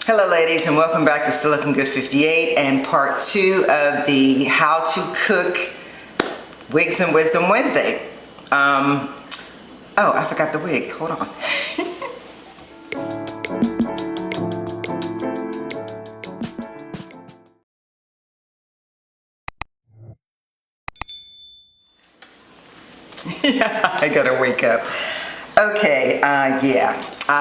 Hello ladies, and welcome back to Still Looking Good 58 and part 2 of the How to Cook Wigs and Wisdom Wednesday. Oh, I forgot the wig. Hold on. Yeah, I gotta wake up. Okay,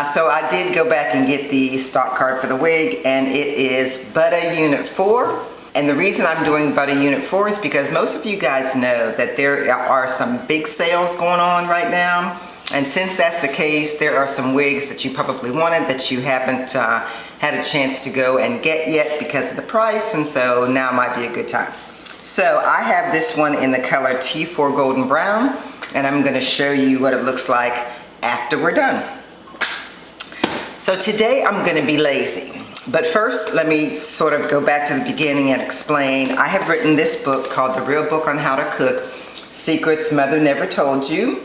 so I did go back and get the stock card for the wig, and it is Butta Unit 4. And the reason I'm doing Butta Unit 4 is because most of you guys know that there are some big sales going on right now. And since that's the case, there are some wigs that you probably wanted that you haven't had a chance to go and get yet because of the price, and so now might be a good time. So I have this one in the color T4 Golden Brown, and I'm going to show you what it looks like after we're done. So today I'm going to be lazy, but first let me sort of go back to the beginning and explain. I have written this book called The Real Book on How to Cook, Secrets Mother Never Told You,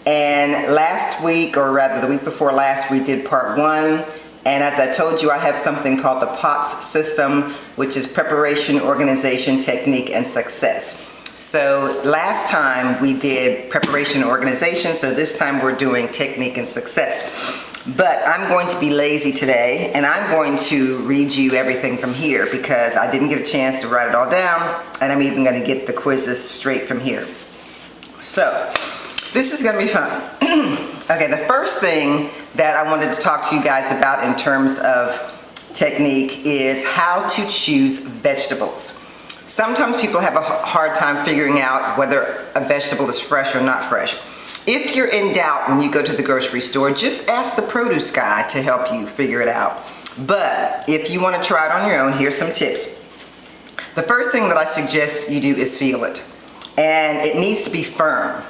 and last week, or rather the week before last, we did part 1, and as I told you, I have something called the P.O.T.S system, which is Preparation, Organization, Technique, and Success. So last time we did preparation and organization, so this time we're doing technique and success. But I'm going to be lazy today, and I'm going to read you everything from here because I didn't get a chance to write it all down, and I'm even going to get the quizzes straight from here. So this is going to be fun. Okay, the first thing that I wanted to talk to you guys about in terms of technique is how to choose vegetables. Sometimes people have a hard time figuring out whether a vegetable is fresh or not fresh. If you're in doubt when you go to the grocery store, just ask the produce guy to help you figure it out. But if you want to try it on your own, here's some tips. The first thing that I suggest you do is feel it. And it needs to be firm.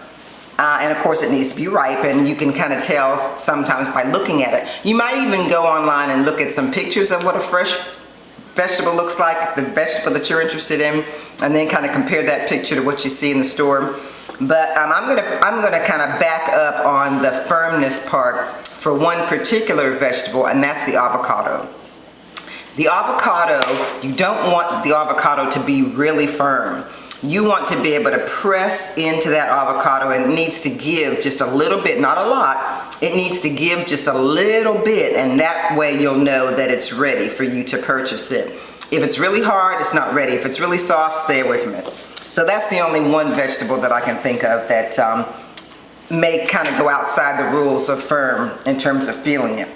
And of course it needs to be ripe, and you can kind of tell sometimes by looking at it. You might even go online and look at some pictures of what a fresh vegetable looks like, the vegetable that you're interested in, and then kind of compare that picture to what you see in the store. But I'm gonna kind of back up on the firmness part for one particular vegetable, and that's the avocado. The avocado, you don't want the avocado to be really firm. You want to be able to press into that avocado, and it needs to give just a little bit, not a lot. It needs to give just a little bit, and that way you'll know that it's ready for you to purchase it. If it's really hard, it's not ready. If it's really soft, stay away from it. So that's the only one vegetable that I can think of that may kind of go outside the rules of firm in terms of feeling it.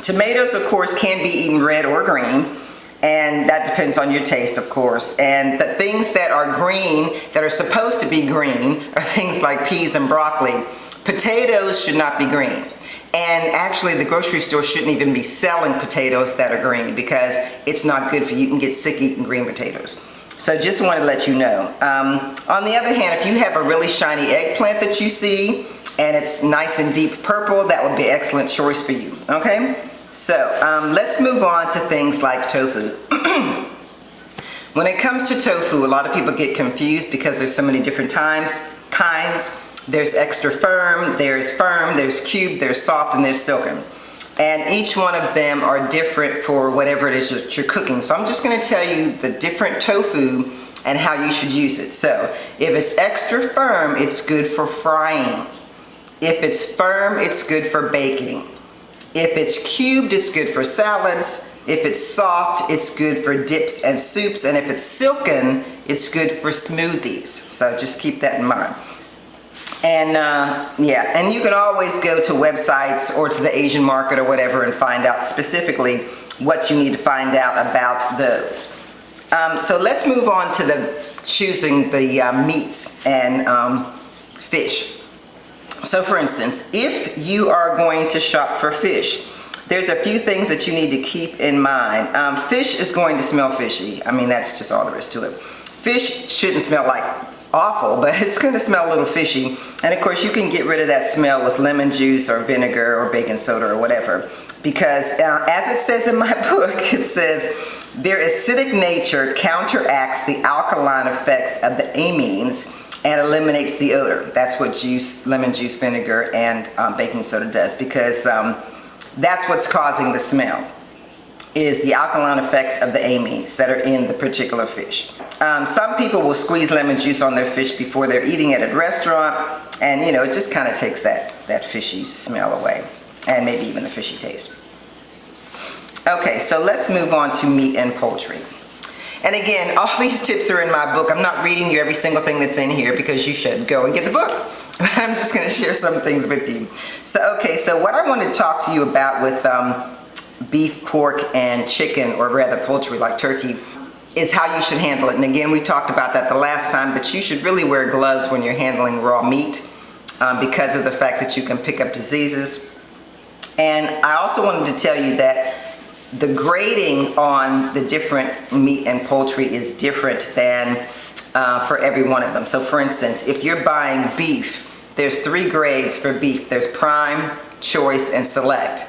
Tomatoes, of course, can be eaten red or green. And that depends on your taste, of course. And the things that are green, that are supposed to be green, are things like peas and broccoli. Potatoes should not be green. And actually, the grocery store shouldn't even be selling potatoes that are green because it's not good for you. You can get sick eating green potatoes. So just wanted to let you know. On the other hand, if you have a really shiny eggplant that you see, and it's nice and deep purple, that would be an excellent choice for you, okay? So let's move on to things like tofu. When it comes to tofu, a lot of people get confused because there's so many different kinds. There's extra firm, there's cubed, there's soft, and there's silken. And each one of them are different for whatever it is that you're cooking. So I'm just going to tell you the different tofu and how you should use it. So if it's extra firm, it's good for frying. If it's firm, it's good for baking. If it's cubed, it's good for salads. If it's soft, it's good for dips and soups. And if it's silken, it's good for smoothies. So just keep that in mind. And and you can always go to websites or to the Asian market or whatever and find out specifically what you need to find out about those. So let's move on to choosing the meats and fish. So for instance, if you are going to shop for fish, there's a few things that you need to keep in mind. Fish is going to smell fishy. I mean, that's just all there is to it. Fish shouldn't smell like awful, but it's going to smell a little fishy. And of course, you can get rid of that smell with lemon juice or vinegar or baking soda or whatever. Because as it says in my book, it says, their acidic nature counteracts the alkaline effects of the amines and eliminates the odor. That's what lemon juice, vinegar, and baking soda does, because that's what's causing the smell. is the alkaline effects of the amines that are in the particular fish. Some people will squeeze lemon juice on their fish before they're eating it at a restaurant, and you know, it just kind of takes that fishy smell away, and maybe even the fishy taste. Okay, so let's move on to meat and poultry. And again, all these tips are in my book. I'm not reading you every single thing that's in here because you should go and get the book. I'm just going to share some things with you. So, okay, so what I want to talk to you about with beef, pork, and chicken, or rather poultry like turkey, is how you should handle it. And again, we talked about that the last time, that you should really wear gloves when you're handling raw meat because of the fact that you can pick up diseases. And I also wanted to tell you that the grading on the different meat and poultry is different than for every one of them. So for instance, if you're buying beef, there's 3 grades for beef. There's prime, choice, and select.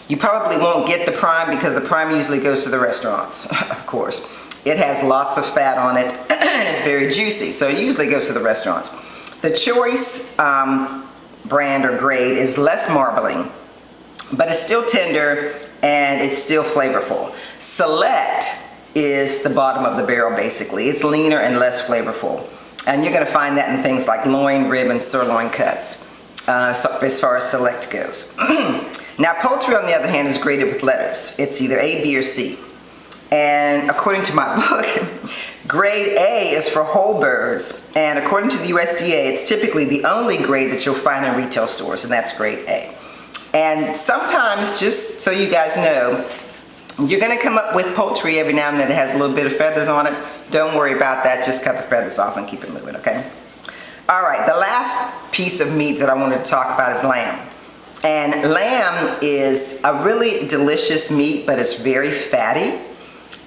You probably won't get the prime because the prime usually goes to the restaurants, of course. It has lots of fat on it and it's very juicy, so it usually goes to the restaurants. The choice brand or grade is less marbling, but it's still tender and it's still flavorful. Select is the bottom of the barrel basically. It's leaner and less flavorful. And you're gonna find that in things like loin, rib, and sirloin cuts, so as far as select goes. Now poultry on the other hand is graded with letters. It's either A, B, or C. And according to my book, grade A is for whole birds. And according to the USDA, it's typically the only grade that you'll find in retail stores, and that's grade A. And sometimes, just so you guys know, you're gonna come up with poultry every now and then that has a little bit of feathers on it. Don't worry about that, just cut the feathers off and keep it moving, okay? All right, the last piece of meat that I wanted to talk about is lamb. And lamb is a really delicious meat, but it's very fatty.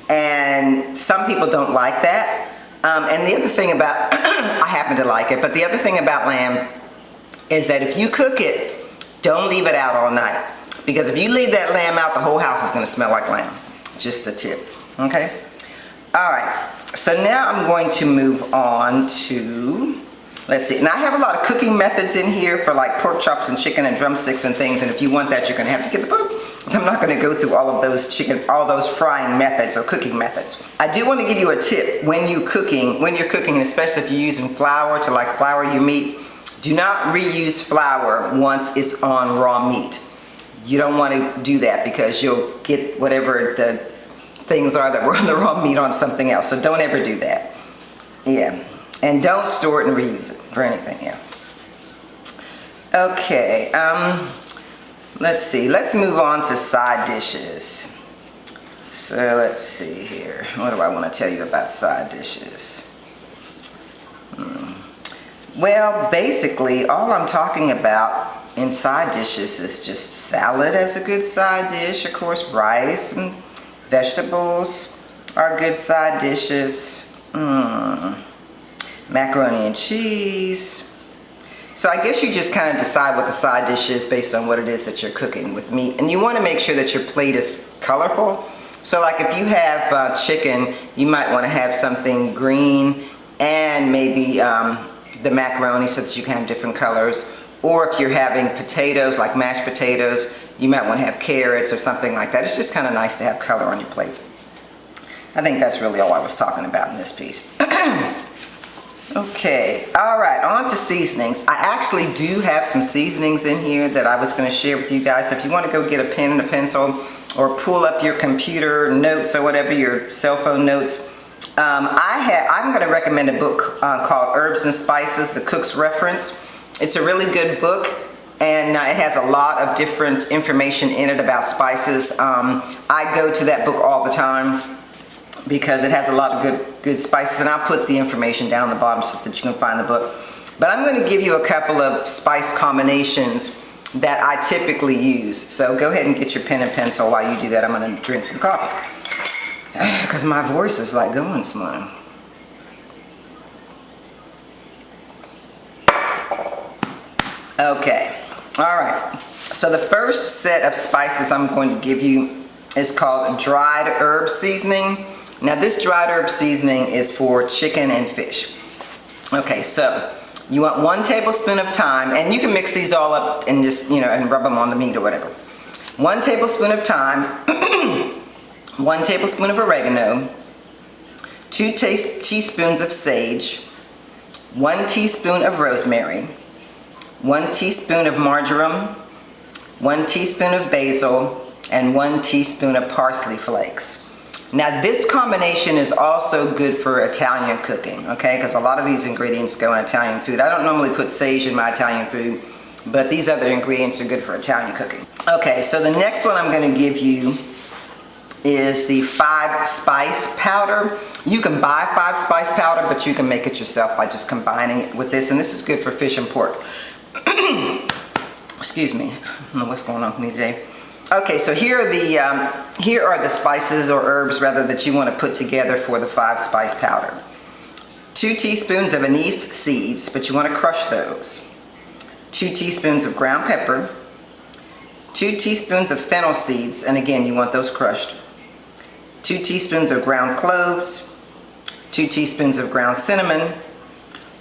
And some people don't like that. And the other thing about, I happen to like it, but the other thing about lamb is that if you cook it, don't leave it out all night. Because if you leave that lamb out, the whole house is going to smell like lamb. Just a tip, okay? All right, so now I'm going to move on to, let's see. Now I have a lot of cooking methods in here for like pork chops and chicken and drumsticks and things. And if you want that, you're going to have to get the book. So I'm not going to go through all of those all those frying methods or cooking methods. I do want to give you a tip when you're cooking, especially if you're using flour to like flour your meat. Do not reuse flour once it's on raw meat. You don't want to do that because you'll get whatever the things are that were on the raw meat on something else. So don't ever do that. Yeah. And don't store it and reuse it for anything, yeah. Okay, let's see. Let's move on to side dishes. So let's see here. What do I want to tell you about side dishes? Well, basically, all I'm talking about in side dishes is just salad as a good side dish. Of course, rice and vegetables are good side dishes. Macaroni and cheese. So I guess you just kind of decide what the side dish is based on what it is that you're cooking with meat. And you want to make sure that your plate is colorful. So like if you have chicken, you might want to have something green and maybe the macaroni so that you can have different colors. Or if you're having potatoes, like mashed potatoes, you might want to have carrots or something like that. It's just kind of nice to have color on your plate. I think that's really all I was talking about in this piece. Okay, all right, on to seasonings. I actually do have some seasonings in here that I was going to share with you guys. So if you want to go get a pen and a pencil or pull up your computer notes or whatever, your cell phone notes, I'm going to recommend a book called Herbs and Spices, The Cook's Reference. It's a really good book, and it has a lot of different information in it about spices. I go to that book all the time because it has a lot of good spices, and I'll put the information down the bottom so that you can find the book. But I'm going to give you a couple of spice combinations that I typically use. So go ahead and get your pen and pencil. While you do that, I'm going to drink some coffee because my voice is like going this morning. Okay, all right. So the first set of spices I'm going to give you is called dried herb seasoning. Now this dried herb seasoning is for chicken and fish. Okay, so you want 1 tablespoon of thyme, and you can mix these all up and just, and rub them on the meat or whatever. 1 tablespoon of thyme, 1 tablespoon of oregano, 2 teaspoons of sage, 1 teaspoon of rosemary, 1 teaspoon of marjoram, 1 teaspoon of basil, and 1 teaspoon of parsley flakes. Now this combination is also good for Italian cooking, okay? Because a lot of these ingredients go in Italian food. I don't normally put sage in my Italian food, but these other ingredients are good for Italian cooking. Okay, so the next one I'm going to give you is the 5 spice powder. You can buy 5 spice powder, but you can make it yourself by just combining it with this, and this is good for fish and pork. Excuse me, I don't know what's going on with me today. Okay, so here are the spices or herbs rather that you want to put together for the 5 spice powder. 2 teaspoons of anise seeds, but you want to crush those. 2 teaspoons of ground pepper. 2 teaspoons of fennel seeds, and again you want those crushed. 2 teaspoons of ground cloves. 2 teaspoons of ground cinnamon.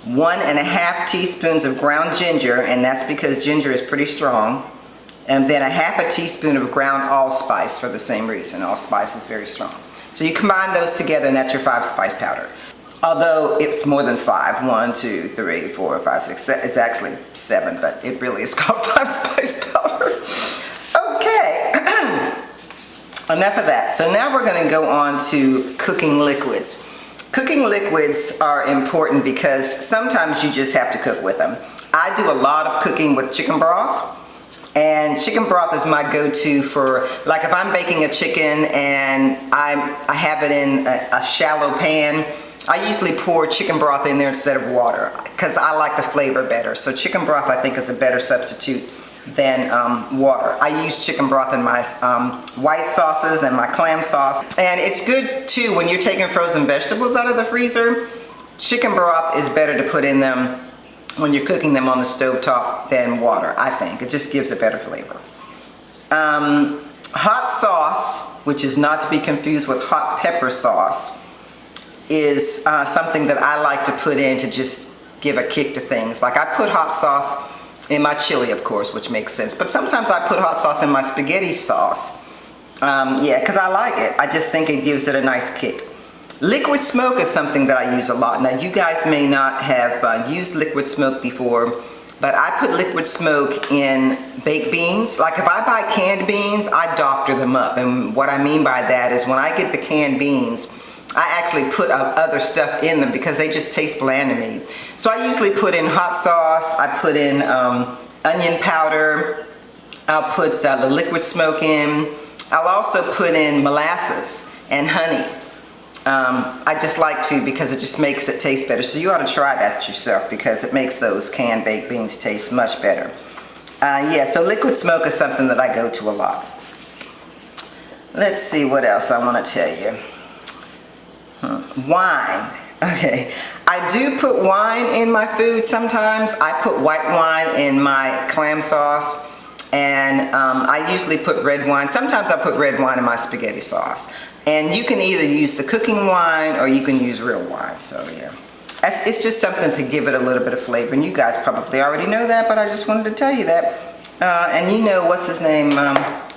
1.5 teaspoons of ground ginger, and that's because ginger is pretty strong. And then 1/2 teaspoon of ground allspice for the same reason. Allspice is very strong. So you combine those together and that's your 5 spice powder. Although it's more than 5. 1, 2, 3, 4, 5, 6, 7. It's actually 7, but it really is called 5 spice powder. Okay, enough of that. So now we're going to go on to cooking liquids. Cooking liquids are important because sometimes you just have to cook with them. I do a lot of cooking with chicken broth. And chicken broth is my go-to for, like if I'm baking a chicken and I have it in a shallow pan, I usually pour chicken broth in there instead of water because I like the flavor better. So chicken broth I think is a better substitute than water. I use chicken broth in my white sauces and my clam sauce. And it's good too when you're taking frozen vegetables out of the freezer. Chicken broth is better to put in them when you're cooking them on the stovetop than water, I think. It just gives a better flavor. Hot sauce, which is not to be confused with hot pepper sauce, is something that I like to put in to just give a kick to things. Like I put hot sauce in my chili, of course, which makes sense. But sometimes I put hot sauce in my spaghetti sauce. Yeah, because I like it. I just think it gives it a nice kick. Liquid smoke is something that I use a lot. Now you guys may not have used liquid smoke before, but I put liquid smoke in baked beans. Like if I buy canned beans, I doctor them up. And what I mean by that is when I get the canned beans, I actually put other stuff in them because they just taste bland to me. So I usually put in hot sauce, I put in onion powder, I'll put the liquid smoke in. I'll also put in molasses and honey. I just like to because it just makes it taste better. So you ought to try that yourself because it makes those canned baked beans taste much better. Yeah, so liquid smoke is something that I go to a lot. Let's see what else I want to tell you. Wine. Okay, I do put wine in my food sometimes. I put white wine in my clam sauce, and I usually put red wine. Sometimes I put red wine in my spaghetti sauce. And you can either use the cooking wine or you can use real wine. So yeah, it's just something to give it a little bit of flavor. And you guys probably already know that, but I just wanted to tell you that. And you know, what's his name?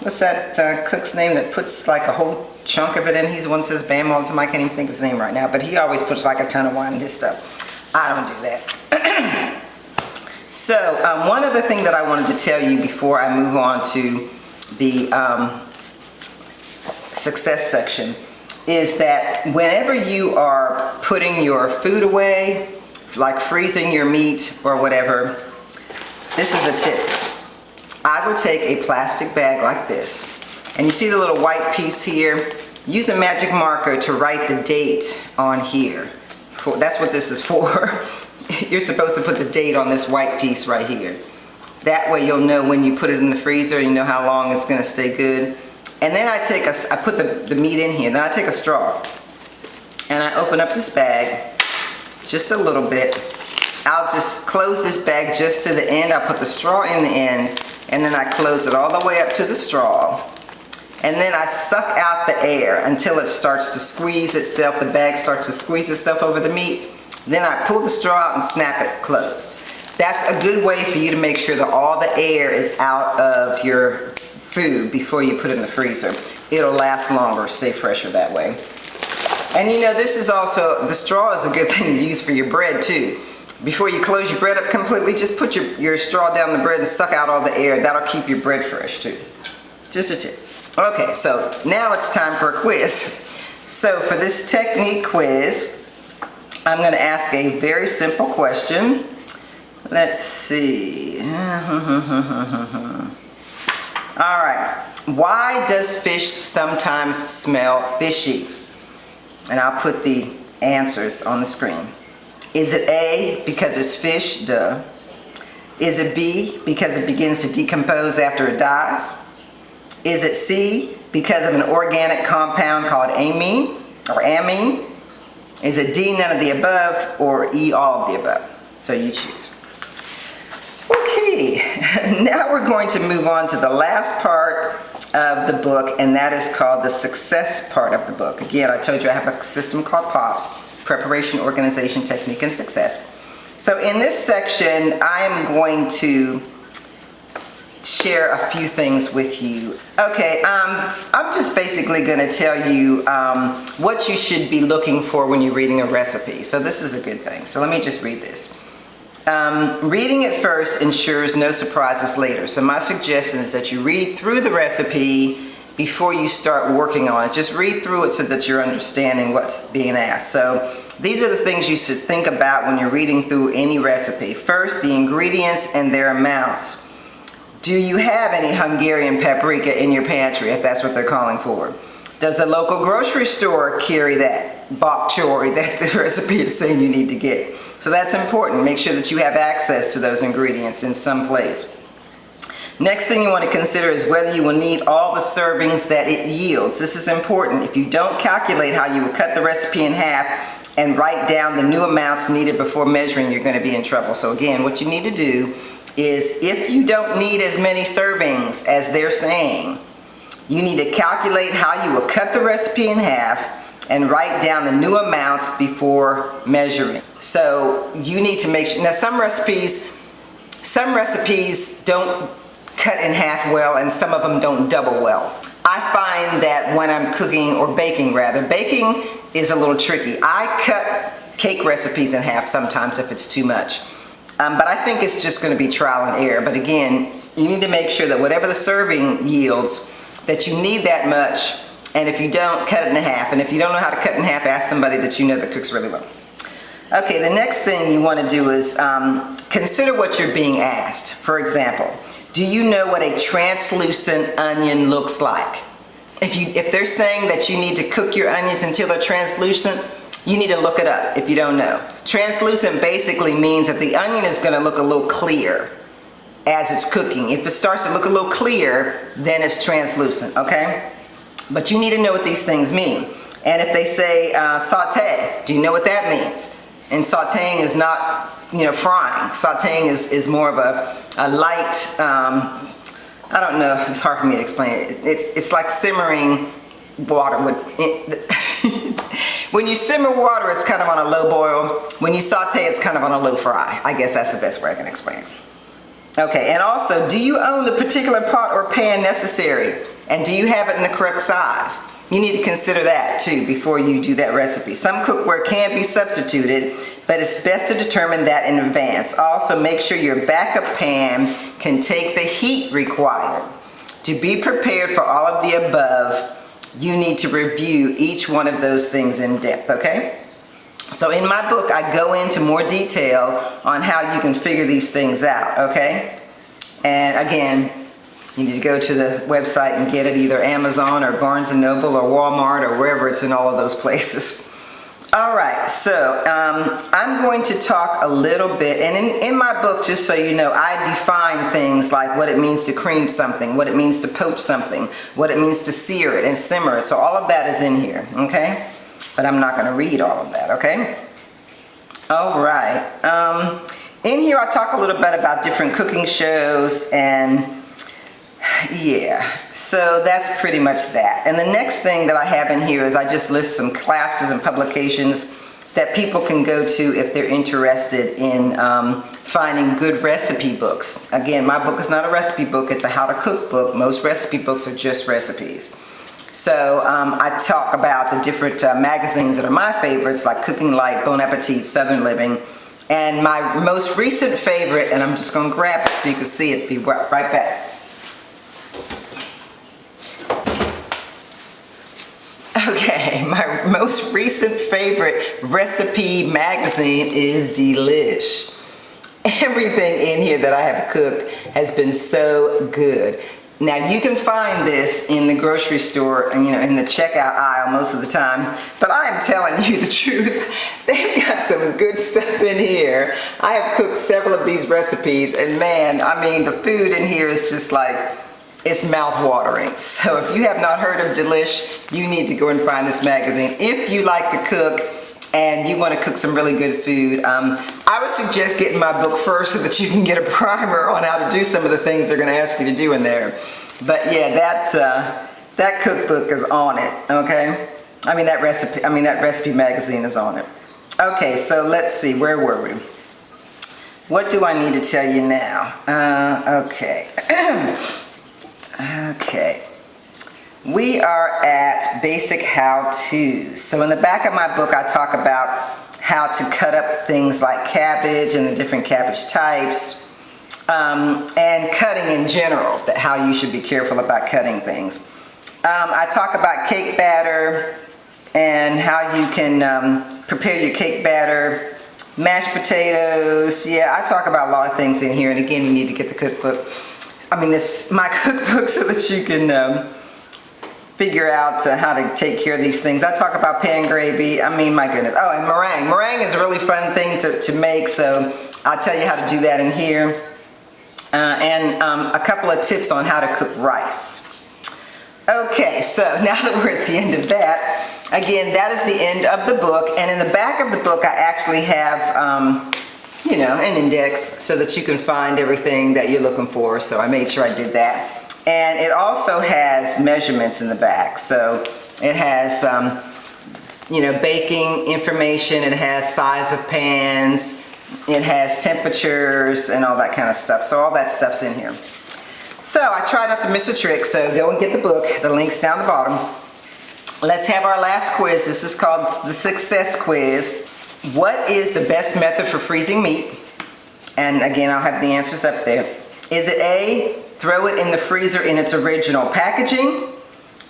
What's that cook's name that puts like a whole chunk of it in? He's the one that says Bam all the time. I can't even think of his name right now, but he always puts like a ton of wine in his stuff. I don't do that. So one other thing that I wanted to tell you before I move on to the success section is that whenever you are putting your food away, like freezing your meat or whatever, this is a tip. I would take a plastic bag like this, and you see the little white piece here? Use a magic marker to write the date on here. That's what this is for. You're supposed to put the date on this white piece right here. That way you'll know when you put it in the freezer, you know how long it's going to stay good. And then I put the meat in here, then I take a straw and I open up this bag just a little bit. I'll just close this bag just to the end. I'll put the straw in the end and then I close it all the way up to the straw. And then I suck out the air until it starts to squeeze itself, the bag starts to squeeze itself over the meat. Then I pull the straw out and snap it closed. That's a good way for you to make sure that all the air is out of your food before you put it in the freezer. it'll last longer, stay fresher that way. And you know, this is also, the straw is a good thing to use for your bread too. Before you close your bread up completely, just put your straw down the bread and suck out all the air. That'll keep your bread fresh too. Just a tip. Okay, so now it's time for a quiz. So for this technique quiz, I'm going to ask a very simple question. Let's see. All right. Why does fish sometimes smell fishy? And I'll put the answers on the screen. Is it A, because it's fish? Duh. Is it B, because it begins to decompose after it dies? Is it C, because of an organic compound called amine or amine? Is it D, none of the above, or E, all of the above? So you choose. Okay, now we're going to move on to the last part of the book, and that is called the success part of the book. Again, I told you I have a system called P.O.T.S, Preparation, Organization, Technique, and Success. So in this section, I am going to share a few things with you. Okay, I'm just basically going to tell you what you should be looking for when you're reading a recipe. So this is a good thing. So let me just read this. Reading it first ensures no surprises later. So my suggestion is that you read through the recipe before you start working on it. Just read through it so that you're understanding what's being asked. So these are the things you should think about when you're reading through any recipe. First, the ingredients and their amounts. Do you have any Hungarian paprika in your pantry, if that's what they're calling for? Does the local grocery store carry that bok choy that the recipe is saying you need to get? So that's important. Make sure that you have access to those ingredients in some place. Next thing you want to consider is whether you will need all the servings that it yields. This is important. If you don't calculate how you would cut the recipe in half and write down the new amounts needed before measuring, you're going to be in trouble. So again, what you need to do is, if you don't need as many servings as they're saying, you need to calculate how you will cut the recipe in half and write down the new amounts before measuring. So you need to make sure. Now some recipes don't cut in half well, and some of them don't double well. I find that when I'm cooking, or baking rather, baking is a little tricky. I cut cake recipes in half sometimes if it's too much. But I think it's just going to be trial and error. But again, you need to make sure that whatever the serving yields, that you need that much. And if you don't, cut it in half. And if you don't know how to cut in half, ask somebody that you know that cooks really well. Okay, the next thing you want to do is consider what you're being asked. For example, do you know what a translucent onion looks like? If they're saying that you need to cook your onions until they're translucent, you need to look it up if you don't know. Translucent basically means that the onion is going to look a little clear as it's cooking. If it starts to look a little clear, then it's translucent, okay? But you need to know what these things mean. And if they say saute, do you know what that means? And sauteing is not, frying. Sauteing is more of a light, I don't know, it's hard for me to explain it. It's like simmering water. When you simmer water, it's kind of on a low boil. When you saute, it's kind of on a low fry. I guess that's the best way I can explain it. Okay, and also, do you own the particular pot or pan necessary? And do you have it in the correct size? You need to consider that too before you do that recipe. Some cookware can be substituted, but it's best to determine that in advance. Also, make sure your backup pan can take the heat required. To be prepared for all of the above, you need to review each one of those things in depth, okay? So in my book, I go into more detail on how you can figure these things out, okay? And again, you need to go to the website and get it, either Amazon or Barnes & Noble or Walmart or wherever it's in all of those places. All right, so I'm going to talk a little bit, and in my book, just so you know, I define things like what it means to cream something, what it means to poach something, what it means to sear it and simmer it. So all of that is in here, okay? But I'm not going to read all of that, okay? All right. In here, I talk a little bit about different cooking shows, and yeah, so that's pretty much that. And the next thing that I have in here is I just list some classes and publications that people can go to if they're interested in finding good recipe books. Again, my book is not a recipe book, it's a how to cook book. Most recipe books are just recipes. So I talk about the different magazines that are my favorites, like Cooking Light, Bon Appetit, Southern Living. And my most recent favorite, and I'm just going to grab it so you can see it, be right back. Okay, my most recent favorite recipe magazine is Delish. Everything in here that I have cooked has been so good. Now you can find this in the grocery store, and in the checkout aisle most of the time, but I am telling you the truth, they've got some good stuff in here. I have cooked several of these recipes, and man, I mean, the food in here is just like, it's mouth-watering. So if you have not heard of Delish, you need to go and find this magazine. If you like to cook and you want to cook some really good food, I would suggest getting my book first so that you can get a primer on how to do some of the things they're going to ask you to do in there. But yeah, that cookbook is on it, okay? That recipe magazine is on it. Okay, so let's see, where were we? What do I need to tell you now? Okay. Okay. We are at basic how-tos. So in the back of my book, I talk about how to cut up things like cabbage and the different cabbage types, and cutting in general, how you should be careful about cutting things. I talk about cake batter and how you can prepare your cake batter, mashed potatoes. Yeah, I talk about a lot of things in here, and again, you need to get the cookbook. My cookbook so that you can figure out how to take care of these things. I talk about pan gravy. My goodness. Oh, and meringue. Meringue is a really fun thing to make, so I'll tell you how to do that in here. And a couple of tips on how to cook rice. Okay, so now that we're at the end of that, again, that is the end of the book. And in the back of the book, I actually have an index so that you can find everything that you're looking for. So I made sure I did that. And it also has measurements in the back. So it has, baking information. It has size of pans. It has temperatures and all that kind of stuff. So all that stuff's in here. So I try not to miss a trick. So go and get the book. The link's down the bottom. Let's have our last quiz. This is called the Success Quiz. What is the best method for freezing meat? And again, I'll have the answers up there. Is it A, throw it in the freezer in its original packaging?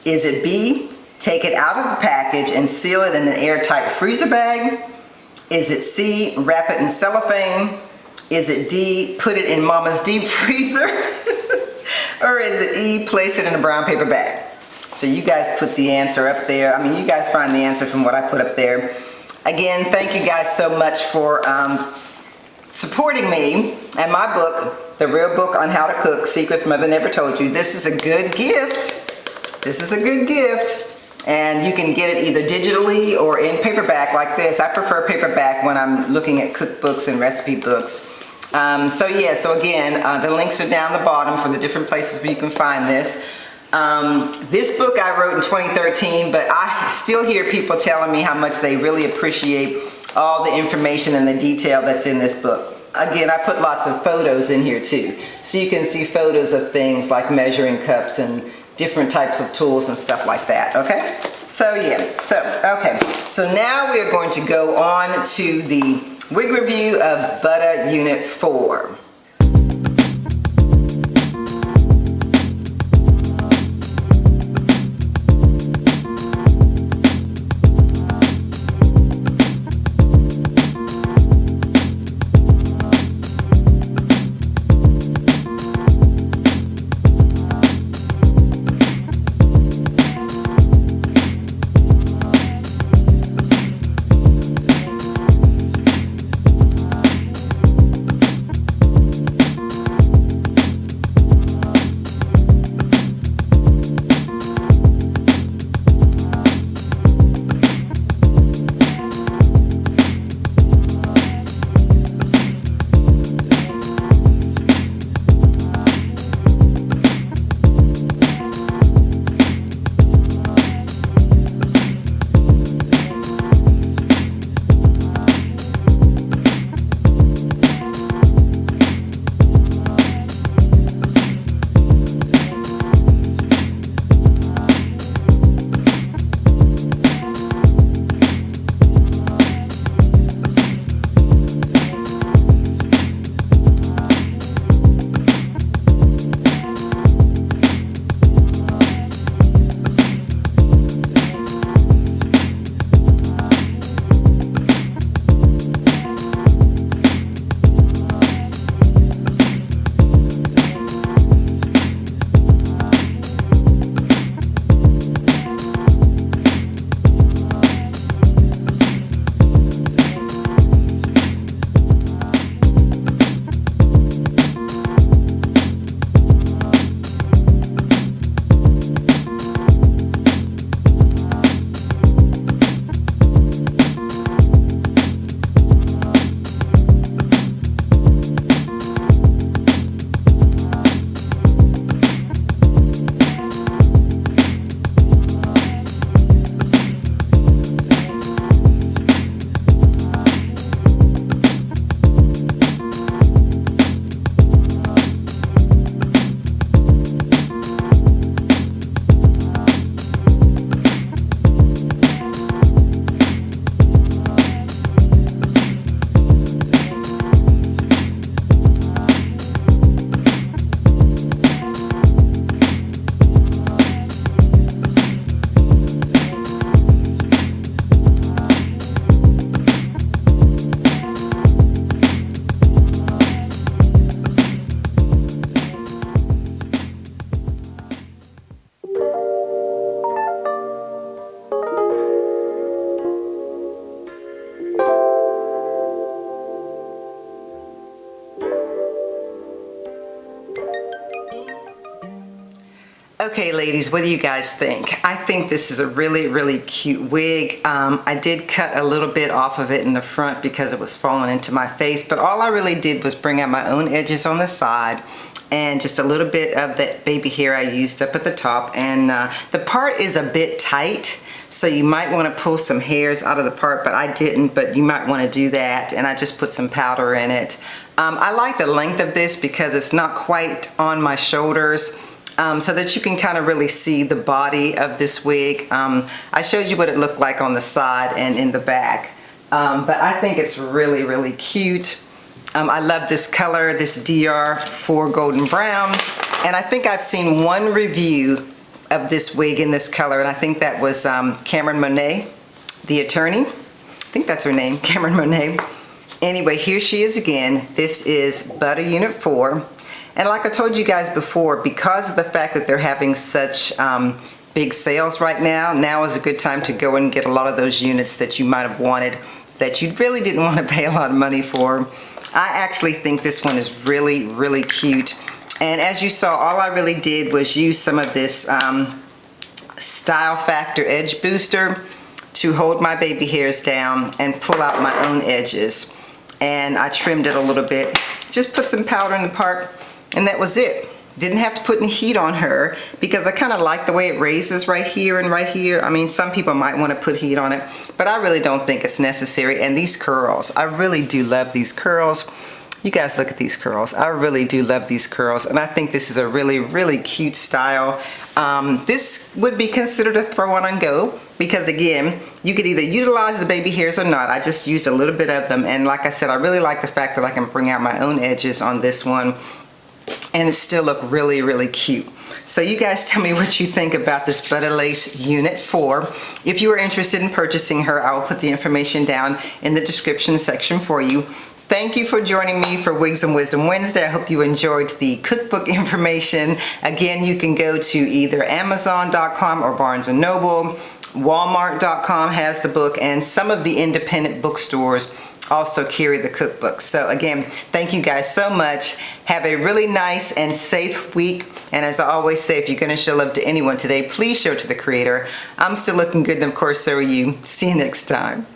Is it B, take it out of the package and seal it in an airtight freezer bag? Is it C, wrap it in cellophane? Is it D, put it in mama's deep freezer? Or is it E, place it in a brown paper bag? So you guys put the answer up there. You guys find the answer from what I put up there. Again, thank you guys so much for supporting me and my book, The Real Book on How to Cook, Secrets Mother Never Told You. This is a good gift. This is a good gift. And you can get it either digitally or in paperback like this. I prefer paperback when I'm looking at cookbooks and recipe books. So again, the links are down the bottom for the different places where you can find this. This book I wrote in 2013, but I still hear people telling me how much they really appreciate all the information and the detail that's in this book. Again, I put lots of photos in here too, so you can see photos of things like measuring cups and different types of tools and stuff like that, okay? So now we are going to go on to the wig review of Butta Unit 4. Okay, ladies, what do you guys think? I think this is a really, really cute wig. I did cut a little bit off of it in the front because it was falling into my face, but all I really did was bring out my own edges on the side and just a little bit of that baby hair I used up at the top. And the part is a bit tight, so you might want to pull some hairs out of the part, but I didn't, but you might want to do that. And I just put some powder in it. I like the length of this because it's not quite on my shoulders. So that you can kind of really see the body of this wig. I showed you what it looked like on the side and in the back. But I think it's really, really cute. I love this color, this DR4 golden brown. And I think I've seen one review of this wig in this color, and I think that was Cameron Monet, the attorney. I think that's her name, Cameron Monet. Anyway, here she is again. This is Butta Unit 4. And like I told you guys before, because of the fact that they're having such big sales right now, now is a good time to go and get a lot of those units that you might have wanted that you really didn't want to pay a lot of money for. I actually think this one is really, really cute. And as you saw, all I really did was use some of this Style Factor Edge Booster to hold my baby hairs down and pull out my own edges. And I trimmed it a little bit, just put some powder in the part. And that was it. Didn't have to put any heat on her because I kind of like the way it raises right here and right here. I mean, some people might want to put heat on it, but I really don't think it's necessary. And these curls, I really do love these curls. You guys look at these curls. I really do love these curls, and I think this is a really, really cute style. This would be considered a throw on and go because, again, you could either utilize the baby hairs or not. I just used a little bit of them, and like I said, I really like the fact that I can bring out my own edges on this one and it still look really, really cute. So you guys tell me what you think about this Butta Lace Unit 4. If you are interested in purchasing her, I will put the information down in the description section for you. Thank you for joining me for Wigs and Wisdom Wednesday. I hope you enjoyed the cookbook information. Again, you can go to either Amazon.com or Barnes & Noble. Walmart.com has the book, and some of the independent bookstores also carry the cookbook. So again, thank you guys so much. Have a really nice and safe week. And as I always say, if you're going to show love to anyone today, please show it to the Creator. I'm still looking good, and of course, so are you. See you next time.